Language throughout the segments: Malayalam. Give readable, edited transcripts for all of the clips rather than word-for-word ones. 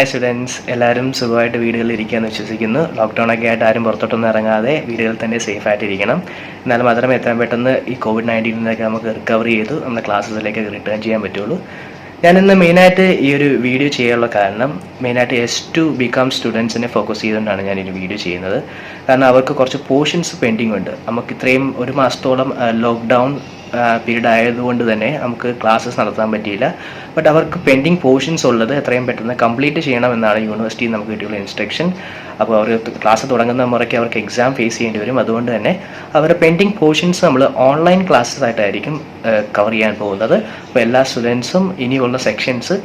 ഹായ് സ്റ്റുഡൻസ്, എല്ലാവരും സുഖമായിട്ട് വീടുകളിൽ ഇരിക്കുകയെന്ന് വിശ്വസിക്കുന്നു. ലോക്ക്ഡൗണൊക്കെ ആയിട്ട് ആരും പുറത്തോട്ടൊന്നും ഇറങ്ങാതെ വീടുകളിൽ തന്നെ സേഫ് ആയിട്ടിരിക്കണം. എന്നാൽ മാത്രമേ എത്രയും പെട്ടെന്ന് ഈ COVID-19 നിന്നൊക്കെ നമുക്ക് റിക്കവർ ചെയ്ത് നമ്മുടെ ക്ലാസ്സസിലേക്ക് റിട്ടേൺ ചെയ്യാൻ പറ്റുള്ളൂ. ഞാനിന്ന് മെയിനായിട്ട് ഈ ഒരു വീഡിയോ ചെയ്യാനുള്ള കാരണം മെയിനായിട്ട് S2 BCom സ്റ്റുഡൻസിനെ ഫോക്കസ് ചെയ്തുകൊണ്ടാണ് ഞാൻ ഈ വീഡിയോ ചെയ്യുന്നത്. കാരണം അവർക്ക് കുറച്ച് പോർഷൻസ് പെൻഡിങ് ഉണ്ട്. നമുക്ക് ഇത്രയും ഒരു മാസത്തോളം ലോക്ക്ഡൗൺ പീരീഡ് ആയതുകൊണ്ട് തന്നെ നമുക്ക് ക്ലാസ്സസ് നടത്താൻ പറ്റിയില്ല. ബട്ട് അവർക്ക് പെൻഡിങ് പോർഷൻസ് ഉള്ളത് എത്രയും പെട്ടെന്ന് കംപ്ലീറ്റ് ചെയ്യണമെന്നാണ് യൂണിവേഴ്സിറ്റിയിൽ നമുക്ക് കിട്ടിയുള്ള ഇൻസ്ട്രക്ഷൻ. അപ്പോൾ അവർ ക്ലാസ് തുടങ്ങുന്ന മുറയ്ക്ക് അവർക്ക് എക്സാം ഫേസ് ചെയ്യേണ്ടി വരും. അതുകൊണ്ട് തന്നെ അവരുടെ പെൻഡിങ് പോർഷൻസ് നമ്മൾ ഓൺലൈൻ ക്ലാസ്സസ് ആയിട്ടായിരിക്കും കവർ ചെയ്യാൻ പോകുന്നത്. അപ്പോൾ എല്ലാ സ്റ്റുഡൻസും ഇനിയുള്ള സെക്ഷൻസ്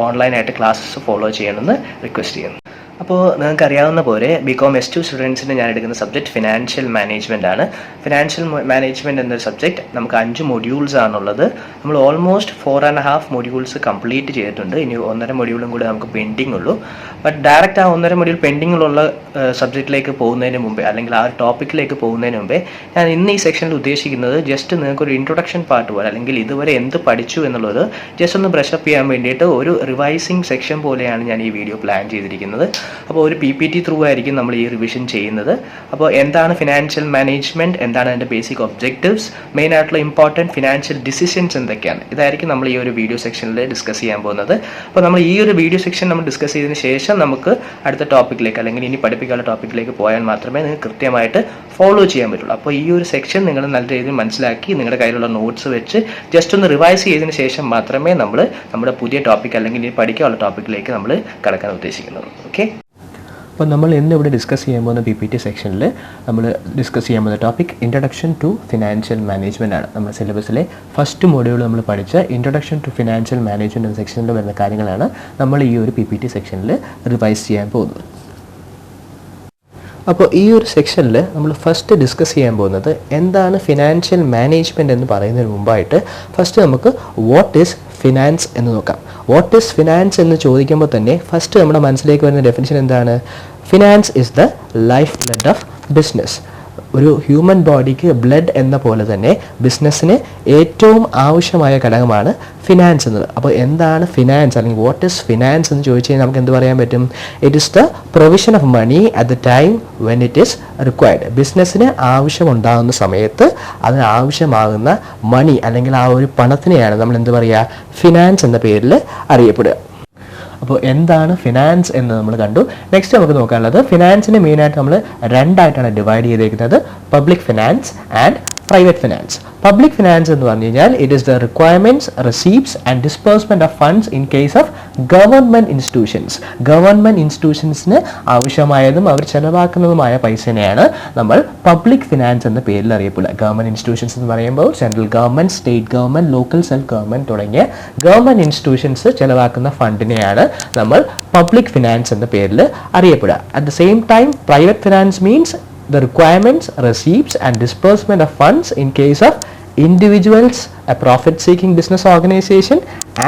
ഓൺലൈനായിട്ട് ക്ലാസ്സസ് ഫോളോ ചെയ്യണമെന്ന് റിക്വസ്റ്റ് ചെയ്യുന്നു. അപ്പോൾ നിങ്ങൾക്ക് അറിയാവുന്ന പോലെ BCom S2 സ്റ്റുഡൻസിന് ഞാൻ എടുക്കുന്ന സബ്ജക്റ്റ് ഫിനാൻഷ്യൽ മാനേജ്മെൻ്റ് ആണ്. ഫിനാൻഷ്യൽ മാനേജ്മെൻറ്റ് എന്നൊരു സബ്ജക്റ്റ് നമുക്ക് 5 മൊഡ്യൂൾസ് ആണുള്ളത്. നമ്മൾ ഓൾമോസ്റ്റ് 4.5 മൊഡ്യൂൾസ് കംപ്ലീറ്റ് ചെയ്തിട്ടുണ്ട്. ഇനി 1.5 മൊഡ്യൂളും കൂടി നമുക്ക് പെൻഡിങ് ഉള്ളൂ. ബട്ട് ഡയറക്റ്റ് ആ 1.5 മൊഡ്യൂൾ പെൻഡിങ്ങിലുള്ള സബ്ജക്റ്റിലേക്ക് പോകുന്നതിന് മുമ്പേ അല്ലെങ്കിൽ ആ ടോപ്പിക്കിലേക്ക് പോകുന്നതിന് മുമ്പേ ഞാൻ ഇന്ന് ഈ സെക്ഷനിൽ ഉദ്ദേശിക്കുന്നത് ജസ്റ്റ് നിങ്ങൾക്കൊരു ഇൻട്രൊഡക്ഷൻ പാർട്ട് പോലെ അല്ലെങ്കിൽ ഇതുവരെ എന്ത് പഠിച്ചു എന്നുള്ളത് ജസ്റ്റ് ഒന്ന് ബ്രഷപ്പ് ചെയ്യാൻ വേണ്ടിയിട്ട് ഒരു റിവൈസിങ് സെക്ഷൻ പോലെയാണ് ഞാൻ ഈ വീഡിയോ പ്ലാൻ ചെയ്തിരിക്കുന്നത്. അപ്പോൾ ഒരു PPT ത്രൂ ആയിരിക്കും നമ്മൾ ഈ റിവിഷൻ ചെയ്യുന്നത്. അപ്പോൾ എന്താണ് ഫിനാൻഷ്യൽ മാനേജ്മെൻറ്റ്, എന്താണ് അതിൻ്റെ ബേസിക് ഒബ്ജക്റ്റീവ്സ്, മെയിൻ ആയിട്ടുള്ള ഇമ്പോർട്ടൻറ്റ് ഫിനാൻഷ്യൽ ഡിസിഷൻസ് എന്തൊക്കെയാണ്, ഇതായിരിക്കും നമ്മൾ ഈ ഒരു വീഡിയോ സെക്ഷനിൽ ഡിസ്കസ് ചെയ്യാൻ പോകുന്നത്. അപ്പോൾ നമ്മൾ ഈ ഒരു വീഡിയോ സെക്ഷൻ നമ്മൾ ഡിസ്കസ് ചെയ്തതിന് ശേഷം നമുക്ക് അടുത്ത ടോപ്പിക്കിലേക്ക് അല്ലെങ്കിൽ ഇനി പഠിപ്പിക്കാനുള്ള ടോപ്പിക്കിലേക്ക് പോയാൽ മാത്രമേ നിങ്ങൾക്ക് കൃത്യമായിട്ട് ഫോളോ ചെയ്യാൻ പറ്റുള്ളൂ. അപ്പോൾ ഈ ഒരു സെക്ഷൻ നിങ്ങൾ നല്ല രീതിയിൽ മനസ്സിലാക്കി നിങ്ങളുടെ കയ്യിലുള്ള നോട്ട്സ് വെച്ച് ജസ്റ്റ് ഒന്ന് റിവൈസ് ചെയ്തതിന് ശേഷം മാത്രമേ നമ്മൾ നമ്മുടെ പുതിയ ടോപ്പിക് അല്ലെങ്കിൽ ഇനി പഠിക്കാനുള്ള ടോപ്പിക്കിലേക്ക് നമ്മൾ കടക്കാൻ ഉദ്ദേശിക്കുന്നത്. ഓക്കെ, അപ്പോൾ നമ്മൾ ഇന്ന് ഇവിടെ ഡിസ്കസ് ചെയ്യാൻ പോകുന്ന PPT സെക്ഷനിൽ നമ്മൾ ഡിസ്കസ് ചെയ്യാൻ പോകുന്ന topic introduction to financial management ആണ്. നമ്മുടെ സിലബസിലെ ഫസ്റ്റ് മൊഡ്യൂൾ നമ്മൾ പഠിച്ച ഇൻട്രൊഡക്ഷൻ ടു ഫിനാൻഷ്യൽ മാനേജ്മെൻറ്റ് എന്ന സെക്ഷനിൽ വരുന്ന കാര്യങ്ങളാണ് നമ്മൾ ഈ ഒരു PPT സെക്ഷനിൽ റിവൈസ് ചെയ്യാൻ പോകുന്നത്. അപ്പോൾ ഈ ഒരു സെക്ഷനിൽ നമ്മൾ ഫസ്റ്റ് ഡിസ്കസ് ചെയ്യാൻ പോകുന്നത് എന്താണ് ഫിനാൻഷ്യൽ മാനേജ്മെൻറ്റ് എന്ന് പറയുന്നതിന് മുമ്പായിട്ട് ഫസ്റ്റ് നമുക്ക് വാട്ട് ഈസ് ഫിനാൻസ് എന്ന് നോക്കാം. വാട്ട് ഈസ് ഫിനാൻസ് എന്ന് ചോദിക്കുമ്പോൾ തന്നെ ഫസ്റ്റ് നമ്മുടെ മനസ്സിലേക്ക് വരുന്ന ഡെഫിനിഷൻ എന്താണ്? Finance is the life blood of business. ഒരു ഹ്യൂമൻ ബോഡിക്ക് ബ്ലഡ് എന്ന പോലെ തന്നെ ബിസിനസ്സിന് ഏറ്റവും ആവശ്യമായ ഘടകമാണ് ഫിനാൻസ് എന്നത്. അപ്പോൾ എന്താണ് ഫിനാൻസ് അല്ലെങ്കിൽ വാട്ട് ഈസ് ഫിനാൻസ് എന്ന് ചോദിച്ചു കഴിഞ്ഞാൽ നമുക്ക് എന്ത് പറയാൻ പറ്റും? It is the provision of money at the time when it is required. ബിസിനസ്സിന് ആവശ്യമുണ്ടാകുന്ന സമയത്ത് അതിന് ആവശ്യമാകുന്ന മണി അല്ലെങ്കിൽ ആ ഒരു പണത്തിനെയാണ് നമ്മൾ എന്ത് പറയുക? ഫിനാൻസ് എന്ന പേരിൽ അറിയപ്പെടുക. അപ്പോൾ എന്താണ് ഫിനാൻസ് എന്ന് നമ്മൾ കണ്ടു. നെക്സ്റ്റ് നമുക്ക് നോക്കാനുള്ളത് ഫിനാൻസിനെ മെയിനായിട്ട് നമ്മൾ രണ്ടായിട്ടാണ് ഡിവൈഡ് ചെയ്തേക്കുന്നത്, public finance and private finance. Public finance എന്ന് പറഞ്ഞു കഴിഞ്ഞാൽ it is the requirements, receipts and disbursement of funds in case of government institutions. Government ഇൻസ്റ്റിറ്റ്യൂഷൻസിന് ആവശ്യമായതും അവർ ചെലവാക്കുന്നതുമായ പൈസനെയാണ് നമ്മൾ പബ്ലിക് ഫിനാൻസ് എന്ന പേരിൽ അറിയപ്പെടുക. ഗവൺമെൻറ് ഇൻസ്റ്റിറ്റ്യൂഷൻസ് എന്ന് പറയുമ്പോൾ central government, state government, local self government തുടങ്ങിയ ഗവൺമെൻറ് ഇൻസ്റ്റിറ്റ്യൂഷൻസ് ചെലവാക്കുന്ന ഫണ്ടിനെയാണ് നമ്മൾ പബ്ലിക് ഫിനാൻസ് എന്ന പേരിൽ അറിയപ്പെടുക. At the same time private finance means the requirements, receipts and disbursement of funds in case of individuals, a profit-seeking business organization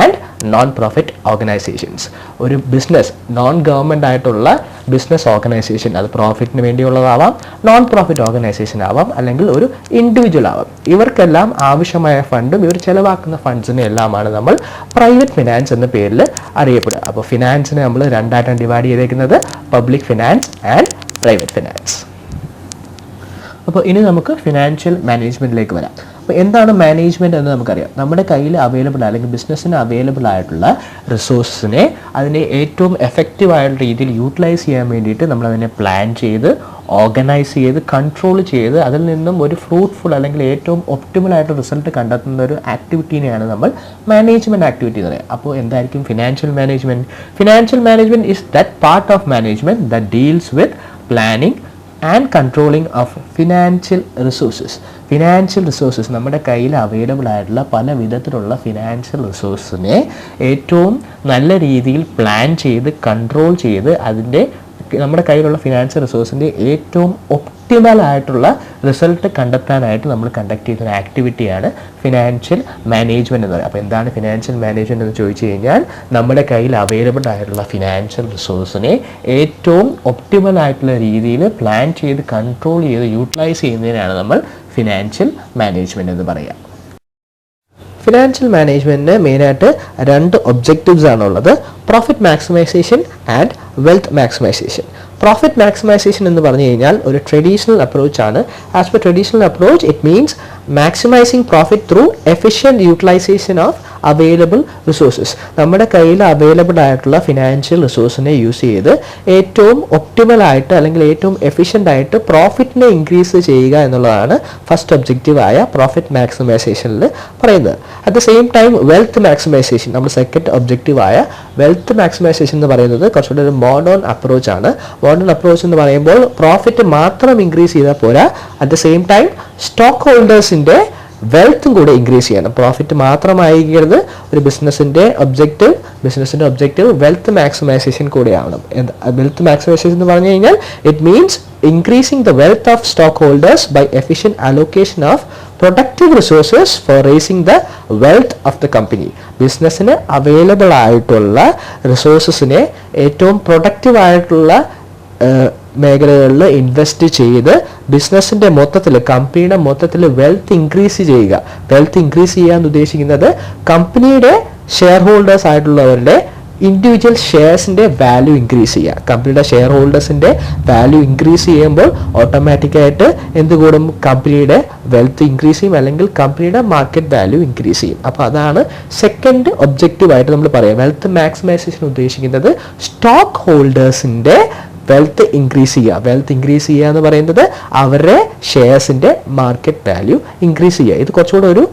and non-profit organizations. ഒരു ബിസിനസ് നോൺ ഗവൺമെൻറ് ആയിട്ടുള്ള ബിസിനസ് ഓർഗനൈസേഷൻ, അത് പ്രോഫിറ്റിന് വേണ്ടിയുള്ളതാവാം, നോൺ പ്രോഫിറ്റ് ഓർഗനൈസേഷൻ ആവാം, അല്ലെങ്കിൽ ഒരു ഇൻഡിവിജ്വൽ ആവാം. ഇവർക്കെല്ലാം ആവശ്യമായ ഫണ്ടും ഇവർ ചെലവാക്കുന്ന ഫണ്ട്സിനെ എല്ലാമാണ് നമ്മൾ പ്രൈവറ്റ് ഫിനാൻസ് എന്ന പേരിൽ അറിയപ്പെടുക. അപ്പോൾ ഫിനാൻസിനെ നമ്മൾ രണ്ടായിട്ടാണ് ഡിവൈഡ് ചെയ്തേക്കുന്നത്, public finance and private finance. അപ്പോൾ ഇനി നമുക്ക് ഫിനാൻഷ്യൽ മാനേജ്മെൻറ്റിലേക്ക് വരാം. അപ്പോൾ എന്താണ് മാനേജ്മെൻറ്റ് എന്ന് നമുക്കറിയാം. നമ്മുടെ കയ്യിൽ അവൈലബിൾ അല്ലെങ്കിൽ ബിസിനസ്സിന് അവൈലബിൾ ആയിട്ടുള്ള റിസോഴ്സിനെ അതിനെ ഏറ്റവും എഫക്റ്റീവായുള്ള രീതിയിൽ യൂട്ടിലൈസ് ചെയ്യാൻ വേണ്ടിയിട്ട് നമ്മളതിനെ പ്ലാൻ ചെയ്ത് ഓർഗനൈസ് ചെയ്ത് കൺട്രോൾ ചെയ്ത് അതിൽ നിന്നും ഒരു ഫ്രൂട്ട്ഫുൾ അല്ലെങ്കിൽ ഏറ്റവും ഒപ്റ്റിമൽ ആയിട്ട് റിസൾട്ട് കണ്ടെത്തുന്ന ഒരു ആക്ടിവിറ്റീനെയാണ് നമ്മൾ മാനേജ്മെൻറ്റ് ആക്ടിവിറ്റി എന്ന് പറയുക. അപ്പോൾ എന്തായിരിക്കും financial management? Financial management is that part of management that deals with planning and controlling of financial resources. Financial resources നമ്മുടെ കയ്യിൽ അവൈലബിൾ ആയിട്ടുള്ള പല വിധത്തിലുള്ള ഫിനാൻഷ്യൽ റിസോഴ്സിനെ ഏറ്റവും നല്ല രീതിയിൽ പ്ലാൻ ചെയ്ത് കൺട്രോൾ ചെയ്ത് അതിൻ്റെ നമ്മുടെ കയ്യിലുള്ള ഫിനാൻഷ്യൽ റിസോഴ്സിൻ്റെ ഏറ്റവും ഒപ്റ്റിമൽ ആയിട്ടുള്ള റിസൾട്ട് കണ്ടെത്താനായിട്ട് നമ്മൾ കണ്ടക്ട് ചെയ്യുന്ന ആക്ടിവിറ്റിയാണ് ഫിനാൻഷ്യൽ മാനേജ്മെൻറ്റ് എന്ന് പറയുന്നത്. അപ്പോൾ എന്താണ് ഫിനാൻഷ്യൽ മാനേജ്മെൻറ്റ് എന്ന് ചോദിച്ചു കഴിഞ്ഞാൽ നമ്മുടെ കയ്യിൽ അവൈലബിൾ ആയിട്ടുള്ള ഫിനാൻഷ്യൽ റിസോഴ്സിനെ ഏറ്റവും ഒപ്റ്റിമൽ ആയിട്ടുള്ള രീതിയിൽ പ്ലാൻ ചെയ്ത് കൺട്രോൾ ചെയ്ത് യൂട്ടിലൈസ് ചെയ്യുന്നതിനാണ് നമ്മൾ ഫിനാൻഷ്യൽ മാനേജ്മെൻറ്റ് എന്ന് പറയുക. ഫിനാൻഷ്യൽ മാനേജ്മെൻറ്റിന് മെയിനായിട്ട് രണ്ട് ഒബ്ജക്റ്റീവ്സ് ആണുള്ളത്, profit maximisation and wealth maximisation. Profit maximisation എന്ന് പറഞ്ഞു കഴിഞ്ഞാൽ ഒരു ട്രഡീഷണൽ അപ്രോച്ചാണ്. As per traditional approach it means maximising profit through efficient utilisation of available resources. നമ്മുടെ കയ്യിൽ അവൈലബിൾ ആയിട്ടുള്ള ഫിനാൻഷ്യൽ റിസോഴ്സിനെ യൂസ് ചെയ്ത് ഏറ്റവും ഒപ്റ്റിമലായിട്ട് അല്ലെങ്കിൽ ഏറ്റവും എഫിഷ്യൻ്റ് പ്രോഫിറ്റിനെ ഇൻക്രീസ് ചെയ്യുക എന്നുള്ളതാണ് ഫസ്റ്റ് ഒബ്ജക്റ്റീവായ പ്രോഫിറ്റ് മാക്സിമൈസേഷനിൽ പറയുന്നത്. At the same time wealth maximisation, നമ്മൾ സെക്കൻഡ് ഒബ്ജക്റ്റീവായ വെൽത്ത് മാക്സിമൈസേഷൻ എന്ന് പറയുന്നത് കുറച്ചുകൂടി ഒരു മോഡേൺ അപ്രോച്ചാണ്. മോഡേൺ അപ്രോച്ച് എന്ന് പറയുമ്പോൾ പ്രോഫിറ്റ് മാത്രം ഇൻക്രീസ് ചെയ്താൽ പോരാ, at the same time stock ഹോൾഡേഴ്സിൻ്റെ വെൽത്തും കൂടെ ഇൻക്രീസ് ചെയ്യണം. പ്രോഫിറ്റ് മാത്രമായിരിക്കരുത് ഒരു ബിസിനസ്സിൻ്റെ ഒബ്ജക്റ്റീവ് വെൽത്ത് മാക്സിമൈസേഷൻ കൂടെയാവണം. വെൽത്ത് മാക്സിമൈസേഷൻ എന്ന് പറഞ്ഞു കഴിഞ്ഞാൽ it means increasing the wealth of stock holders by efficient allocation of productive resources for raising the wealth of the company. ബിസിനസ്സിന് അവൈലബിൾ ആയിട്ടുള്ള റിസോഴ്സസിനെ ഏറ്റവും പ്രൊഡക്റ്റീവ് ആയിട്ടുള്ള മേഖലകളിൽ ഇൻവെസ്റ്റ് ചെയ്ത് ബിസിനസ്സിൻ്റെ മൊത്തത്തിൽ, കമ്പനിയുടെ മൊത്തത്തിൽ വെൽത്ത് ഇൻക്രീസ് ചെയ്യുക. വെൽത്ത് ഇൻക്രീസ് ചെയ്യാൻ ഉദ്ദേശിക്കുന്നത് കമ്പനിയുടെ ഷെയർ ഹോൾഡേഴ്സ് ആയിട്ടുള്ളവരുടെ ഇൻഡിവിജ്വൽ ഷെയർസിൻ്റെ വാല്യൂ ഇൻക്രീസ് ചെയ്യുക. കമ്പനിയുടെ ഷെയർ ഹോൾഡേഴ്സിൻ്റെ വാല്യൂ ഇൻക്രീസ് ചെയ്യുമ്പോൾ ഓട്ടോമാറ്റിക്കായിട്ട് എന്ത് കൂടും? കമ്പനിയുടെ വെൽത്ത് ഇൻക്രീസ് ചെയ്യും, അല്ലെങ്കിൽ കമ്പനിയുടെ മാർക്കറ്റ് വാല്യൂ ഇൻക്രീസ് ചെയ്യും. അപ്പോൾ അതാണ് സെക്കൻഡ് ഒബ്ജക്റ്റീവായിട്ട് നമ്മൾ പറയാം. വെൽത്ത് മാക്സിമൈസേഷൻ ഉദ്ദേശിക്കുന്നത് സ്റ്റോക്ക് ഹോൾഡേഴ്സിൻ്റെ വെൽത്ത് ഇൻക്രീസ് ചെയ്യുക എന്ന് പറയുന്നത് അവരുടെ ഷെയർസിൻ്റെ മാർക്കറ്റ് വാല്യൂ ഇൻക്രീസ് ചെയ്യുക. ഇത് കുറച്ചുകൂടെ ഒരു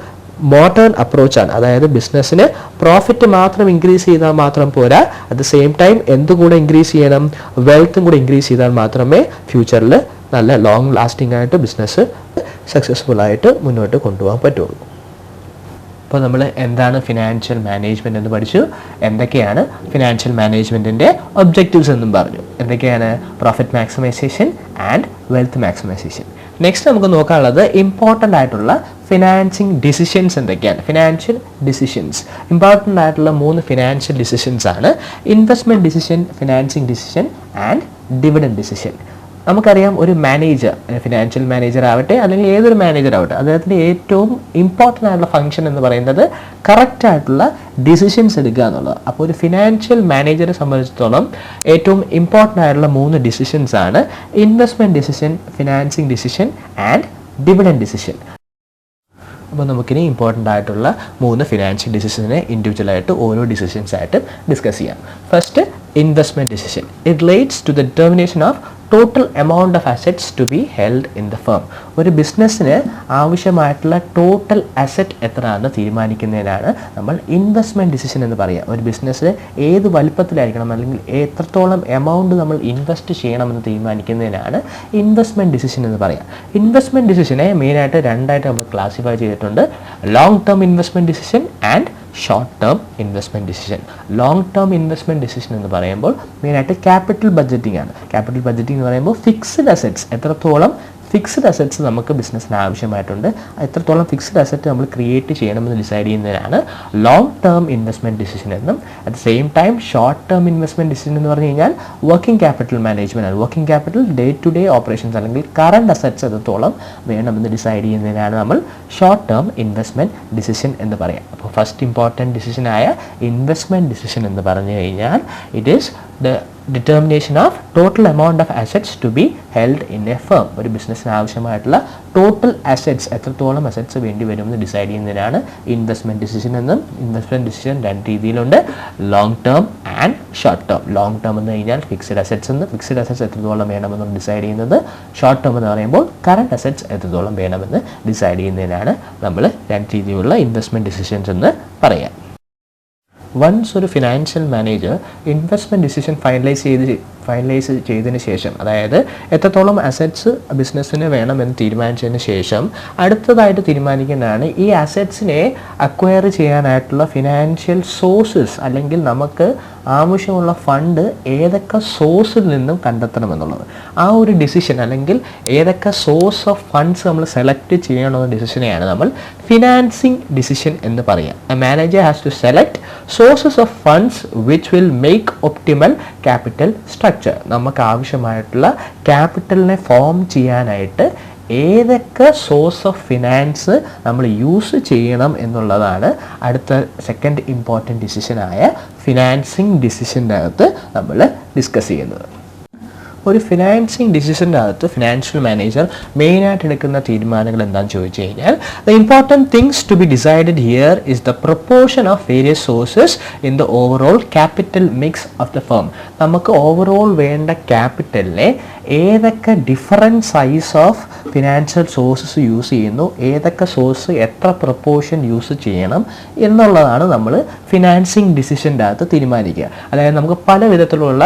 മോഡേൺ അപ്രോച്ചാണ്. അതായത് ബിസിനസ്സിന് പ്രോഫിറ്റ് മാത്രം ഇൻക്രീസ് ചെയ്താൽ മാത്രം പോരാ, അറ്റ് ദ സെയിം ടൈം എന്തുകൂടെ ഇൻക്രീസ് ചെയ്യണം? വെൽത്തും കൂടെ ഇൻക്രീസ് ചെയ്താൽ മാത്രമേ ഫ്യൂച്ചറിൽ നല്ല ലോങ് ലാസ്റ്റിംഗ് ആയിട്ട് ബിസിനസ് സക്സസ്ഫുൾ ആയിട്ട് മുന്നോട്ട് കൊണ്ടുപോകാൻ പറ്റുള്ളൂ. അപ്പോൾ നമ്മൾ എന്താണ് ഫിനാൻഷ്യൽ മാനേജ്മെൻറ്റ് എന്ന് പഠിച്ചു, എന്തൊക്കെയാണ് ഫിനാൻഷ്യൽ മാനേജ്മെൻറ്റിൻ്റെ ഒബ്ജക്റ്റീവ്സ് എന്നും പറഞ്ഞു, എന്തൊക്കെയാണ് profit maximisation and wealth maximisation. Next നമുക്ക് നോക്കാനുള്ളത് ഇമ്പോർട്ടൻ്റ് ആയിട്ടുള്ള ഫിനാൻസിങ് ഡിസിഷൻസ് എന്തൊക്കെയാണ്. ഫിനാൻഷ്യൽ ഡിസിഷൻസ്, ഇമ്പോർട്ടൻ്റ് ആയിട്ടുള്ള 3 ഫിനാൻഷ്യൽ ഡിസിഷൻസ് ആണ്: investment decision, financing decision and dividend decision. നമുക്കറിയാം ഒരു മാനേജർ, ഫിനാൻഷ്യൽ മാനേജർ ആവട്ടെ അല്ലെങ്കിൽ ഏതൊരു മാനേജർ ആവട്ടെ, അദ്ദേഹത്തിൻ്റെ ഏറ്റവും ഇമ്പോർട്ടൻ്റ് ആയിട്ടുള്ള ഫംഗ്ഷൻ എന്ന് പറയുന്നത് കറക്റ്റായിട്ടുള്ള ഡിസിഷൻസ് എടുക്കുക എന്നുള്ളത്. അപ്പോൾ ഒരു ഫിനാൻഷ്യൽ മാനേജറെ സംബന്ധിച്ചിടത്തോളം ഏറ്റവും ഇമ്പോർട്ടൻ്റ് ആയിട്ടുള്ള 3 ഡിസിഷൻസ് ആണ് investment decision, financing decision and dividend decision. അപ്പോൾ നമുക്കിനി ഇമ്പോർട്ടൻ്റ് ആയിട്ടുള്ള 3 ഫിനാൻഷ്യൽ ഡിസിഷനെ ഇൻഡിവിജ്വലായിട്ട് ഓരോ ഡിസിഷൻസ് ആയിട്ട് ഡിസ്കസ് ചെയ്യാം. First, investment decision. It relates to the determination of total amount of assets to be held in the firm. ഒരു ബിസിനസ്സിന് ആവശ്യമായിട്ടുള്ള ടോട്ടൽ അസറ്റ് എത്രയാണെന്ന് തീരുമാനിക്കുന്നതിനാണ് നമ്മൾ ഇൻവെസ്റ്റ്മെൻറ്റ് ഡിസിഷൻ എന്ന് പറയുക. ഒരു ബിസിനസ് ഏത് വലുപ്പത്തിലായിരിക്കണം അല്ലെങ്കിൽ എത്രത്തോളം എമൗണ്ട് നമ്മൾ ഇൻവെസ്റ്റ് ചെയ്യണമെന്ന് തീരുമാനിക്കുന്നതിനാണ് ഇൻവെസ്റ്റ്മെൻറ്റ് ഡിസിഷൻ എന്ന് പറയുക. ഇൻവെസ്റ്റ്മെൻറ്റ് ഡിസിഷനെ മെയിനായിട്ട് രണ്ടായിട്ട് നമ്മൾ ക്ലാസിഫൈ ചെയ്തിട്ടുണ്ട്: long term investment decision and short term investment decision. Long term investment decision എന്ന് പറയുമ്പോൾ മെയിനായിട്ട് ക്യാപിറ്റൽ ബഡ്ജറ്റിംഗ് ആണ്. ക്യാപിറ്റൽ ബഡ്ജറ്റിംഗ് എന്ന് പറയുമ്പോൾ ഫിക്സ്ഡ് അസറ്റ്സ്, എത്രത്തോളം ഫിക്സ്ഡ് അസറ്റ്സ് നമുക്ക് ബിസിനസ്സിന് ആവശ്യമായിട്ടുണ്ട്, എത്രത്തോളം ഫിക്സ്ഡ് അസറ്റ് നമ്മൾ ക്രിയേറ്റ് ചെയ്യണമെന്ന് ഡിസൈഡ് ചെയ്യുന്നതിനാണ് ലോങ് ടേം ഇൻവെസ്റ്റ്മെൻറ്റ് ഡിസിഷൻ എന്നും. At the same time short term investment decision എന്ന് പറഞ്ഞു കഴിഞ്ഞാൽ വർക്കിംഗ് ക്യാപിറ്റൽ മാനേജ്മെൻറ്റ് ആണ്. Working capital day to day operations അല്ലെങ്കിൽ കറണ്ട് അസറ്റ്സ് എത്രത്തോളം വേണമെന്ന് ഡിസൈഡ് ചെയ്യുന്നതിനാണ് നമ്മൾ ഷോർട്ട് ടേം ഇൻവെസ്റ്റ്മെൻറ്റ് ഡിസിഷൻ എന്ന് പറയാം. അപ്പോൾ ഫസ്റ്റ് ഇമ്പോർട്ടൻറ്റ് ഡിസിഷനായ ഇൻവെസ്റ്റ്മെൻറ്റ് ഡിസിഷൻ എന്ന് പറഞ്ഞു കഴിഞ്ഞാൽ it is the determination of total amount of assets to be held in a firm. ഒരു ബിസിനസ്സിന് ആവശ്യമായിട്ടുള്ള ടോട്ടൽ അസറ്റ്സ്, എത്രത്തോളം അസറ്റ്സ് വേണ്ടി വരുമെന്ന് ഡിസൈഡ് ചെയ്യുന്നതിനാണ് ഇൻവെസ്റ്റ്മെൻറ്റ് ഡിസിഷൻ എന്നും. ഇൻവെസ്റ്റ്മെൻറ്റ് ഡിസിഷൻ 2 രീതിയിലുണ്ട്: long term and short term. Long term എന്ന് കഴിഞ്ഞാൽ ഫിക്സ്ഡ് അസറ്റ്സ് എന്ന്, ഫിക്സ്ഡ് അസറ്റ്സ് എത്രത്തോളം വേണമെന്ന് ഡിസൈഡ് ചെയ്യുന്നത്. ഷോർട്ട് ടേം എന്ന് പറയുമ്പോൾ കറണ്ട് അസറ്റ്സ് എത്രത്തോളം വേണമെന്ന് ഡിസൈഡ് ചെയ്യുന്നതിനാണ് നമ്മൾ 2 രീതിയിലുള്ള ഇൻവെസ്റ്റ്മെൻറ്റ് ഡിസിഷൻസ് എന്ന് പറയാം. വൺസ് ഒരു financial manager investment decision finalise ചെയ്തതിന് ശേഷം, അതായത് എത്രത്തോളം അസറ്റ്സ് ബിസിനസ്സിന് വേണമെന്ന് തീരുമാനിച്ചതിന് ശേഷം അടുത്തതായിട്ട് തീരുമാനിക്കുന്നതാണ് ഈ അസറ്റ്സിനെ അക്വയർ ചെയ്യാനായിട്ടുള്ള ഫിനാൻഷ്യൽ സോഴ്സസ്, അല്ലെങ്കിൽ നമുക്ക് ആവശ്യമുള്ള ഫണ്ട് ഏതൊക്കെ സോഴ്സിൽ നിന്നും കണ്ടെത്തണമെന്നുള്ളത്. ആ ഒരു ഡിസിഷൻ അല്ലെങ്കിൽ ഏതൊക്കെ സോഴ്സ് ഓഫ് ഫണ്ട്സ് നമ്മൾ സെലക്ട് ചെയ്യണമെന്ന ഡിസിഷനെയാണ് നമ്മൾ ഫിനാൻസിങ് ഡിസിഷൻ എന്ന് പറയുക. A manager has to select sources of funds which will make optimal capital structure. നമുക്ക് ആവശ്യമായിട്ടുള്ള ക്യാപിറ്റലിനെ ഫോം ചെയ്യാനായിട്ട് ഏതൊക്കെ സോഴ്സ് ഓഫ് ഫിനാൻസ് നമ്മൾ യൂസ് ചെയ്യണം എന്നുള്ളതാണ് അടുത്ത സെക്കൻഡ് ഇമ്പോർട്ടൻറ്റ് ഡിസിഷനായ ഫിനാൻസിങ് ഡിസിഷൻ്റെ അകത്ത് നമ്മൾ ഡിസ്കസ് ചെയ്യുന്നത്. ഒരു ഫിനാൻസിങ് ഡിസിഷൻ്റെ അകത്ത് ഫിനാൻഷ്യൽ മാനേജർ മെയിനായിട്ട് എടുക്കുന്ന തീരുമാനങ്ങൾ എന്താണെന്ന് ചോദിച്ചു കഴിഞ്ഞാൽ, the important things to be decided here is the proportion of various sources in the overall capital mix of the firm. നമുക്ക് ഓവറോൾ വേണ്ട ക്യാപിറ്റലിനെ ഏതൊക്കെ different size of financial sources use ചെയ്യുന്നു, ഏതൊക്കെ സോഴ്സ് എത്ര പ്രൊപ്പോർഷൻ യൂസ് ചെയ്യണം എന്നുള്ളതാണ് നമ്മൾ ഫിനാൻസിങ് ഡിസിഷൻ്റെ അകത്ത് തീരുമാനിക്കുക. അതായത് നമുക്ക് പല വിധത്തിലുള്ള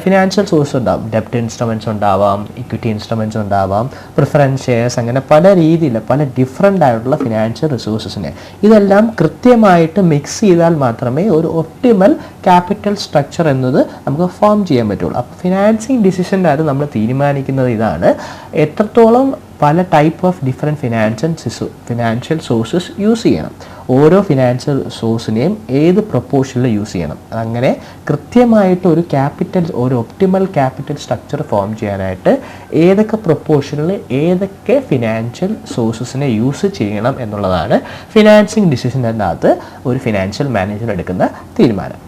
ഫിനാൻഷ്യൽ സോഴ്സ് ഉണ്ടാകും. ഡെപ്റ്റ് ഇൻസ്ട്രുമെൻറ്റ്സ് ഉണ്ടാവാം, ഇക്വിറ്റി ഇൻസ്ട്രുമെൻറ്റ്സ് ഉണ്ടാവാം, പ്രിഫറൻസ് ഷെയർസ്, അങ്ങനെ പല രീതിയിൽ പല ഡിഫറെൻ്റ് ആയിട്ടുള്ള ഫിനാൻഷ്യൽ റിസോഴ്സസിനെ ഇതെല്ലാം കൃത്യമായിട്ട് മിക്സ് ചെയ്താൽ മാത്രമേ ഒരു ഒപ്റ്റിമൽ ക്യാപിറ്റൽ സ്ട്രക്ചർ എന്നത് നമുക്ക് ഫോം ചെയ്യാൻ പറ്റുള്ളൂ. അപ്പോൾ ഫിനാൻസിങ് ഡിസിഷൻ്റെ അത് നമ്മൾ തീരുമാനിക്കുന്നത് ഇതാണ്, എത്രത്തോളം പല type of different financial sources use ചെയ്യണം, ഓരോ ഫിനാൻഷ്യൽ സോഴ്സിനെയും ഏത് പ്രൊപ്പോർഷനിൽ യൂസ് ചെയ്യണം. അങ്ങനെ കൃത്യമായിട്ട് ഒരു ഒപ്റ്റിമൽ ക്യാപിറ്റൽ സ്ട്രക്ചർ ഫോം ചെയ്യാനായിട്ട് ഏതൊക്കെ പ്രൊപ്പോർഷനിൽ ഏതൊക്കെ ഫിനാൻഷ്യൽ സോഴ്സസിനെ യൂസ് ചെയ്യണം എന്നുള്ളതാണ് ഫിനാൻസിങ് ഡിസിഷൻ്റെ അകത്ത് ഒരു ഫിനാൻഷ്യൽ മാനേജർ എടുക്കുന്ന തീരുമാനം.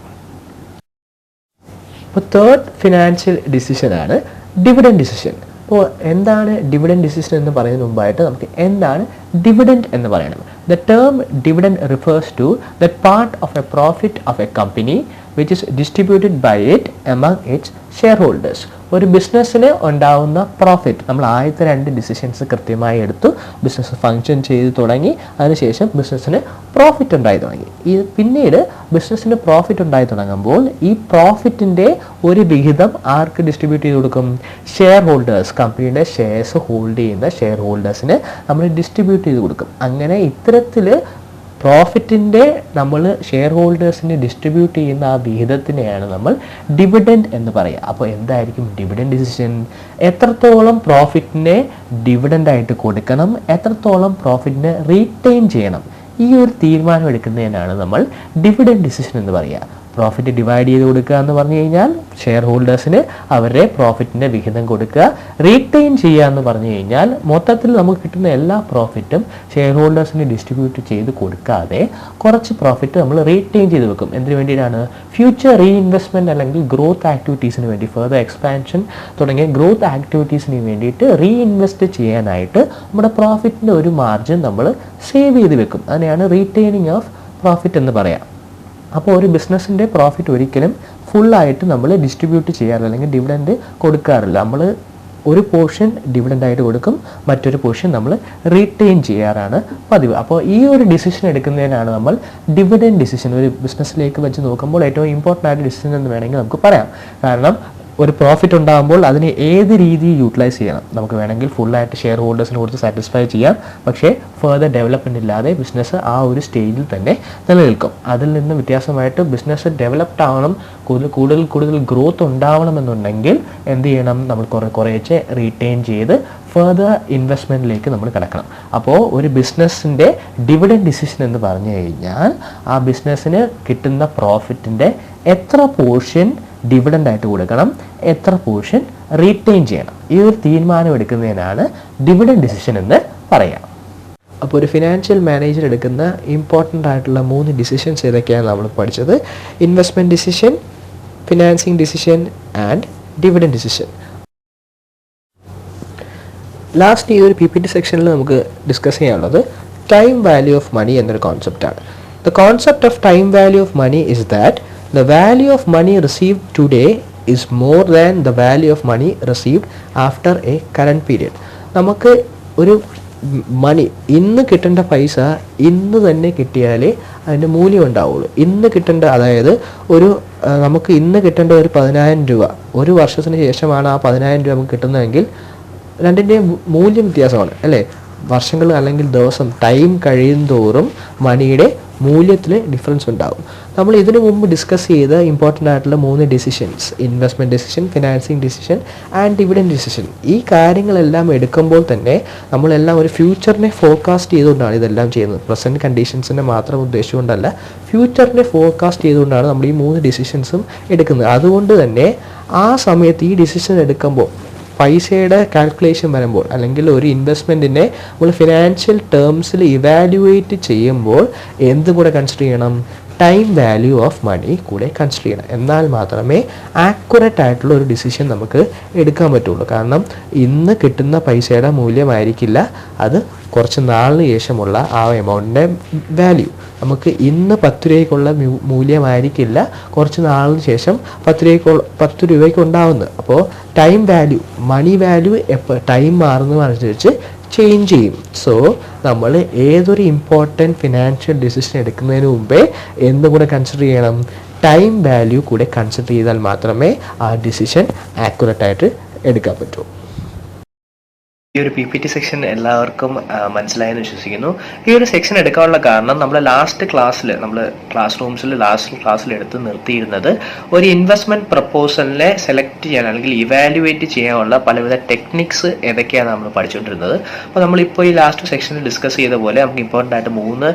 ഇപ്പോൾ തേർഡ് ഫിനാൻഷ്യൽ ഡിസിഷനാണ് ഡിവിഡൻഡ് ഡിസിഷൻ. അപ്പോൾ എന്താണ് ഡിവിഡൻഡ് ഡിസിഷൻ എന്ന് പറയുന്നതിന് മുമ്പായിട്ട് നമുക്ക് എന്താണ് ഡിവിഡൻഡ് എന്ന് പറയണം. The term dividend refers to that part of a profit of a company which is distributed by it among its shareholders. ഒരു ബിസിനസ്സിന് ഉണ്ടാവുന്ന പ്രോഫിറ്റ്, നമ്മൾ ആദ്യത്തെ 2 ഡിസിഷൻസ് കൃത്യമായി എടുത്തു, ബിസിനസ് ഫങ്ഷൻ ചെയ്ത് തുടങ്ങി, അതിനുശേഷം ബിസിനസ്സിന് പ്രോഫിറ്റ് ഉണ്ടായി തുടങ്ങി. പിന്നീട് ബിസിനസ്സിന് പ്രോഫിറ്റ് ഉണ്ടായി തുടങ്ങുമ്പോൾ ഈ പ്രോഫിറ്റിൻ്റെ ഒരു വിഹിതം ആർക്ക് ഡിസ്ട്രിബ്യൂട്ട് ചെയ്ത് കൊടുക്കും? ഷെയർ ഹോൾഡേഴ്സ്, കമ്പനിയുടെ ഷെയർസ് ഹോൾഡ് ചെയ്യുന്ന ഷെയർ ഹോൾഡേഴ്സിന് നമ്മൾ ഡിസ്ട്രിബ്യൂട്ട് ചെയ്ത് കൊടുക്കും. അങ്ങനെ ഇത്തരത്തിൽ പ്രോഫിറ്റിൻ്റെ നമ്മൾ ഷെയർ ഹോൾഡേഴ്സിന് ഡിസ്ട്രിബ്യൂട്ട് ചെയ്യുന്ന ആ വിഹിതത്തിനെയാണ് നമ്മൾ ഡിവിഡൻഡ് എന്ന് പറയുക. അപ്പോൾ എന്തായിരിക്കും ഡിവിഡൻഡ് ഡിസിഷൻ? എത്രത്തോളം പ്രോഫിറ്റിനെ ഡിവിഡൻഡായിട്ട് കൊടുക്കണം, എത്രത്തോളം പ്രോഫിറ്റിനെ റീറ്റെയിൻ ചെയ്യണം, ഈ ഒരു തീരുമാനം എടുക്കുന്നതിനാണ് നമ്മൾ ഡിവിഡൻഡ് ഡിസിഷൻ എന്ന് പറയുക. പ്രോഫിറ്റ് ഡിവൈഡ് ചെയ്ത് കൊടുക്കുക എന്ന് പറഞ്ഞു കഴിഞ്ഞാൽ ഷെയർ ഹോൾഡേഴ്സിന് അവരുടെ പ്രോഫിറ്റിൻ്റെ വിഹിതം കൊടുക്കുക. റീറ്റെയിൻ ചെയ്യുക എന്ന് പറഞ്ഞു കഴിഞ്ഞാൽ മൊത്തത്തിൽ നമുക്ക് കിട്ടുന്ന എല്ലാ പ്രോഫിറ്റും ഷെയർ ഹോൾഡേഴ്സിന് ഡിസ്ട്രിബ്യൂട്ട് ചെയ്ത് കൊടുക്കാതെ കുറച്ച് പ്രോഫിറ്റ് നമ്മൾ റീറ്റെയിൻ ചെയ്ത് വെക്കും. എന്തിനു വേണ്ടിയിട്ടാണ്? ഫ്യൂച്ചർ റീഇൻവെസ്റ്റ്മെൻറ്റ് അല്ലെങ്കിൽ ഗ്രോത്ത് ആക്ടിവിറ്റീസിന് വേണ്ടി, ഫർദർ എക്സ്പാൻഷൻ തുടങ്ങിയ ഗ്രോത്ത് ആക്ടിവിറ്റീസിന് വേണ്ടിയിട്ട് റീഇൻവെസ്റ്റ് ചെയ്യാനായിട്ട് നമ്മുടെ പ്രോഫിറ്റിൻ്റെ ഒരു മാർജിൻ നമ്മൾ സേവ് ചെയ്ത് വെക്കും. അതിനെയാണ് റീറ്റെയിനിങ് ഓഫ് പ്രോഫിറ്റ് എന്ന് പറയാം. അപ്പോൾ ഒരു ബിസിനസ്സിൻ്റെ പ്രോഫിറ്റ് ഒരിക്കലും ഫുള്ളായിട്ട് നമ്മൾ ഡിസ്ട്രിബ്യൂട്ട് ചെയ്യാറില്ല, അല്ലെങ്കിൽ ഡിവിഡൻഡ് കൊടുക്കാറില്ല. നമ്മൾ ഒരു പോർഷൻ ഡിവിഡൻഡായിട്ട് കൊടുക്കും, മറ്റൊരു പോർഷൻ നമ്മൾ റീറ്റെയിൻ ചെയ്യാറാണ് പതിവ്. അപ്പോൾ ഈ ഒരു ഡിസിഷൻ എടുക്കുന്നതിനാണ് നമ്മൾ ഡിവിഡൻഡ് ഡിസിഷൻ ഒരു ബിസിനസ്സിലേക്ക് വെച്ച് നോക്കുമ്പോൾ ഏറ്റവും ഇമ്പോർട്ടൻ്റ് ആയിട്ട് ഡിസിഷൻ എന്ന് വേണമെങ്കിൽ നമുക്ക് പറയാം. കാരണം ഒരു പ്രോഫിറ്റ് ഉണ്ടാകുമ്പോൾ അതിനെ ഏത് രീതിയിൽ യൂട്ടിലൈസ് ചെയ്യണം. നമുക്ക് വേണമെങ്കിൽ ഫുള്ളായിട്ട് ഷെയർ ഹോൾഡേഴ്സിന് കൊടുത്ത് സാറ്റിസ്ഫൈ ചെയ്യാം, പക്ഷേ ഫർദർ ഡെവലപ്മെൻ്റ് ഇല്ലാതെ ബിസിനസ് ആ ഒരു സ്റ്റേജിൽ തന്നെ നിലനിൽക്കും. അതിൽ നിന്ന് വ്യത്യാസമായിട്ട് ബിസിനസ് ഡെവലപ്ഡ് ആവണം, കൂടുതൽ ഗ്രോത്ത് ഉണ്ടാവണമെന്നുണ്ടെങ്കിൽ എന്ത് ചെയ്യണം? നമ്മൾ കുറേശ്ശെ റീറ്റെയിൻ ചെയ്ത് ഫർദർ ഇൻവെസ്റ്റ്മെൻറ്റിലേക്ക് നമ്മൾ കിടക്കണം. അപ്പോൾ ഒരു ബിസിനസ്സിൻ്റെ ഡിവിഡൻഡ് ഡിസിഷൻ എന്ന് പറഞ്ഞു കഴിഞ്ഞാൽ ആ ബിസിനസ്സിന് കിട്ടുന്ന പ്രോഫിറ്റിൻ്റെ എത്ര പോർഷൻ ഡിവിഡൻഡായിട്ട് കൊടുക്കണം, എത്ര പോർഷൻ റീറ്റെയിൻ ചെയ്യണം, ഈ ഒരു തീരുമാനം എടുക്കുന്നതിനാണ് ഡിവിഡൻഡ് ഡിസിഷൻ എന്ന് പറയാം. അപ്പോൾ ഒരു ഫിനാൻഷ്യൽ മാനേജർ എടുക്കുന്ന ഇമ്പോർട്ടൻ്റ് ആയിട്ടുള്ള 3 ഡിസിഷൻസ് ഏതൊക്കെയാണ് നമ്മൾ പഠിച്ചത്? Investment decision, financing decision and dividend decision. Last ഈ ഒരു PPT സെക്ഷനിൽ നമുക്ക് ഡിസ്കസ് ചെയ്യാനുള്ളത് ടൈം വാല്യൂ ഓഫ് മണി എന്നൊരു കോൺസെപ്റ്റാണ്. The concept of time value of money is that the value of money received today is more than the value of money received after a current period. നമുക്ക് ഒരു മണി ഇന്ന് കിട്ടേണ്ട പൈസ ഇന്ന് തന്നെ കിട്ടിയാലേ അതിൻ്റെ മൂല്യം ഉണ്ടാവുള്ളൂ. ഇന്ന് കിട്ടേണ്ട, അതായത് നമുക്ക് ഇന്ന് കിട്ടേണ്ട ഒരു 10,000 രൂപ ഒരു വർഷത്തിന് ശേഷമാണ് ആ 10,000 രൂപ നമുക്ക് കിട്ടുന്നതെങ്കിൽ രണ്ടിൻ്റെയും മൂല്യം വ്യത്യാസമാണ് അല്ലേ? വർഷങ്ങൾ അല്ലെങ്കിൽ ദിവസം ടൈം കഴിയും തോറും മണിയുടെ മൂല്യത്തിൽ ഡിഫറൻസ് ഉണ്ടാകും. നമ്മൾ ഇതിനു മുമ്പ് ഡിസ്കസ് ചെയ്ത ഇമ്പോർട്ടൻ്റ് ആയിട്ടുള്ള 3 decisions, investment decision, financing decision and dividend decision, ഈ കാര്യങ്ങളെല്ലാം എടുക്കുമ്പോൾ തന്നെ നമ്മളെല്ലാം ഒരു ഫ്യൂച്ചറിനെ ഫോർകാസ്റ്റ് ചെയ്തുകൊണ്ടാണ് ഇതെല്ലാം ചെയ്യുന്നത്. പ്രസൻറ്റ് കണ്ടീഷൻസിനെ മാത്രം ഉദ്ദേശിച്ചുകൊണ്ടല്ല, ഫ്യൂച്ചറിനെ ഫോർകാസ്റ്റ് ചെയ്തുകൊണ്ടാണ് നമ്മൾ ഈ 3 ഡിസിഷൻസും എടുക്കുന്നത്. അതുകൊണ്ട് തന്നെ ആ സമയത്ത് ഈ ഡിസിഷൻ എടുക്കുമ്പോൾ പൈസയുടെ കാൽക്കുലേഷൻ വരുമ്പോൾ അല്ലെങ്കിൽ ഒരു ഇൻവെസ്റ്റ്മെൻറ്റിനെ നമ്മൾ ഫിനാൻഷ്യൽ ടേംസിൽ ഇവാലുവേറ്റ് ചെയ്യുമ്പോൾ എന്തും കൂടെ കൺസിഡർ ചെയ്യണം, ടൈം വാല്യൂ ഓഫ് മണി കൂടെ കൺസിഡർ ചെയ്യണം. എന്നാൽ മാത്രമേ ആക്യുറേറ്റ് ആയിട്ടുള്ള ഒരു ഡിസിഷൻ നമുക്ക് എടുക്കാൻ പറ്റുള്ളൂ. കാരണം ഇന്ന് കിട്ടുന്ന പൈസയുടെ മൂല്യമായിരിക്കില്ല അത് കുറച്ച് നാളിന് ശേഷമുള്ള ആ എമൗണ്ടിൻ്റെ വാല്യൂ. നമുക്ക് ഇന്ന് 10 രൂപയ്ക്കുള്ള മൂല്യമായിരിക്കില്ല കുറച്ച് നാളിന് ശേഷം 10 രൂപയ്ക്ക് ഉണ്ടാവുന്നത്. അപ്പോൾ time value, money value time മാറുന്നതനുസരിച്ച് ചേഞ്ച് ചെയ്യും. സോ നമ്മൾ ഏതൊരു ഇമ്പോർട്ടൻറ്റ് ഫിനാൻഷ്യൽ ഡിസിഷൻ എടുക്കുന്നതിന് മുമ്പേ എന്തും കൂടെ കൺസിഡർ ചെയ്യണം, ടൈം വാല്യൂ കൂടെ കൺസിഡർ ചെയ്താൽ മാത്രമേ ആ ഡിസിഷൻ ആക്യുറേറ്റ് ആയിട്ട് എടുക്കാൻ പറ്റൂ. ഈ ഒരു PPT സെക്ഷൻ എല്ലാവർക്കും മനസ്സിലായെന്ന് വിശ്വസിക്കുന്നു. ഈ ഒരു സെക്ഷൻ എടുക്കാനുള്ള കാരണം നമ്മൾ ലാസ്റ്റ് ക്ലാസ്സിൽ ലാസ്റ്റ് ക്ലാസ്സിൽ എടുത്ത് നിർത്തിയിരുന്നത് ഒരു ഇൻവെസ്റ്റ്മെൻറ്റ് പ്രപ്പോസലിനെ സെലക്ട് ചെയ്യാൻ അല്ലെങ്കിൽ ഇവാലുവേറ്റ് ചെയ്യാനുള്ള പലവിധ ടെക്നിക്സ് ഏതൊക്കെയാണ് നമ്മൾ പഠിച്ചുകൊണ്ടിരുന്നത്. അപ്പോൾ നമ്മളിപ്പോൾ ഈ ലാസ്റ്റ് സെക്ഷനിൽ ഡിസ്കസ് ചെയ്ത പോലെ നമുക്ക് ഇമ്പോർട്ടൻ്റ് ആയിട്ട് 3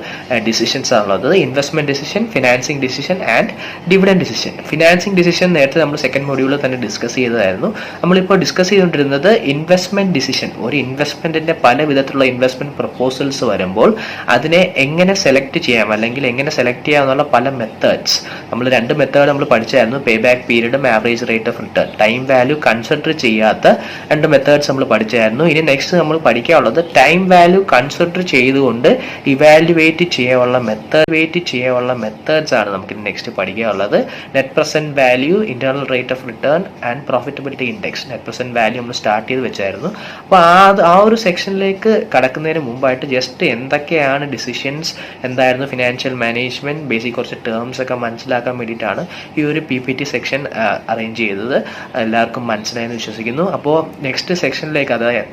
ഡിസിഷൻസ് ആണുള്ളത്: investment decision, financing decision and dividend decision. Financing decision നേരത്തെ നമ്മൾ സെക്കൻഡ് മൊഡ്യൂളിൽ തന്നെ ഡിസ്കസ് ചെയ്തതായിരുന്നു. നമ്മളിപ്പോൾ ഡിസ്കസ് ചെയ്തുകൊണ്ടിരുന്നത് ഇൻവെസ്റ്റ്മെൻറ്റ് ഡിസിഷൻ. ഒരു ഇൻവെസ്റ്റ്മെൻറ്റിൻ്റെ പല വിധത്തിലുള്ള ഇൻവെസ്റ്റ്മെൻറ്റ് പ്രപ്പോസൽസ് വരുമ്പോൾ അതിനെ എങ്ങനെ സെലക്ട് ചെയ്യാം അല്ലെങ്കിൽ എങ്ങനെ സെലക്ട് ചെയ്യാം എന്നുള്ള പല മെത്തേഡ്സ്. നമ്മൾ 2 മെത്തേഡ് നമ്മൾ പഠിച്ചായിരുന്നു: പേ ബാക്ക് പീരീഡും average rate of return. Time value consider ചെയ്യാത്ത 2 മെത്തേഡ്സ് നമ്മൾ പഠിച്ചായിരുന്നു. ഇനി നെക്സ്റ്റ് നമ്മൾ പഠിക്കാനുള്ളത് ടൈം വാല്യൂ കൺസിഡർ ചെയ്തുകൊണ്ട് ഇവാലുവേറ്റ് ചെയ്യാനുള്ള മെത്തേഡ്സ് ആണ് നമുക്ക് നെക്സ്റ്റ് പഠിക്കാനുള്ളത്. Net present value, internal rate of return and profitability index. Net present value നമ്മൾ സ്റ്റാർട്ട് ചെയ്ത് വെച്ചായിരുന്നു. അപ്പോൾ ആ ഒരു സെക്ഷനിലേക്ക് കടക്കുന്നതിന് മുമ്പായിട്ട് ജസ്റ്റ് എന്തൊക്കെയാണ് ഡിസിഷൻസ്, എന്തായിരുന്നു ഫിനാൻഷ്യൽ മാനേജ്മെൻറ്റ്, ബേസിക് കുറച്ച് ടേംസ് ഒക്കെ മനസ്സിലാക്കാൻ വേണ്ടിയിട്ടാണ് ഈ ഒരു PPT സെക്ഷൻ അറേഞ്ച് ചെയ്തത്. എല്ലാവർക്കും മനസ്സിലായെന്ന് വിശ്വസിക്കുന്നു. അപ്പോൾ നെക്സ്റ്റ് സെക്ഷനിലേക്ക്, അതായത്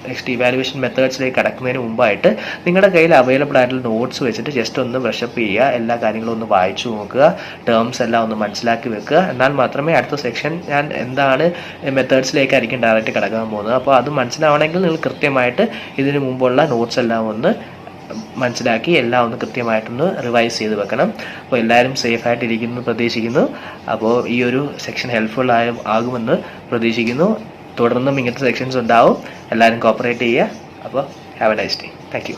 നെക്സ്റ്റ് ഇവാലുവേഷൻ മെത്തേഡ്സിലേക്ക് കടക്കുന്നതിന് മുമ്പായിട്ട് നിങ്ങളുടെ കയ്യിൽ അവൈലബിൾ ആയിട്ടുള്ള നോട്ട്സ് വെച്ചിട്ട് ജസ്റ്റ് ഒന്ന് ബ്രഷപ്പ് ചെയ്യുക, എല്ലാ കാര്യങ്ങളും ഒന്ന് വായിച്ചു നോക്കുക, ടേംസ് എല്ലാം ഒന്ന് മനസ്സിലാക്കി വെക്കുക. എന്നാൽ മാത്രമേ അടുത്ത സെക്ഷൻ ഞാൻ എന്താണ് മെത്തേഡ്സിലേക്കായിരിക്കും ഡയറക്റ്റ് കടക്കാൻ പോകുന്നത്. അപ്പോൾ അത് മനസ്സിലാവണമെങ്കിൽ നിങ്ങൾ കൃത്യമായിട്ട് ഇതിനു മുമ്പുള്ള നോട്ട്സ് എല്ലാം ഒന്ന് മനസ്സിലാക്കി എല്ലാം ഒന്ന് കൃത്യമായിട്ടൊന്ന് റിവൈസ് ചെയ്ത് വെക്കണം. അപ്പോൾ എല്ലാവരും സേഫായിട്ടിരിക്കുന്നു പ്രതീക്ഷിക്കുന്നു. അപ്പോൾ ഈ ഒരു സെക്ഷൻ ഹെൽപ്ഫുൾ ആകുമെന്ന് പ്രതീക്ഷിക്കുന്നു. തുടർന്നും ഇങ്ങനത്തെ സെക്ഷൻസ് ഉണ്ടാവും. എല്ലാവരും കോപ്പറേറ്റ് ചെയ്യുക. അപ്പോൾ have A nice day. Thank you.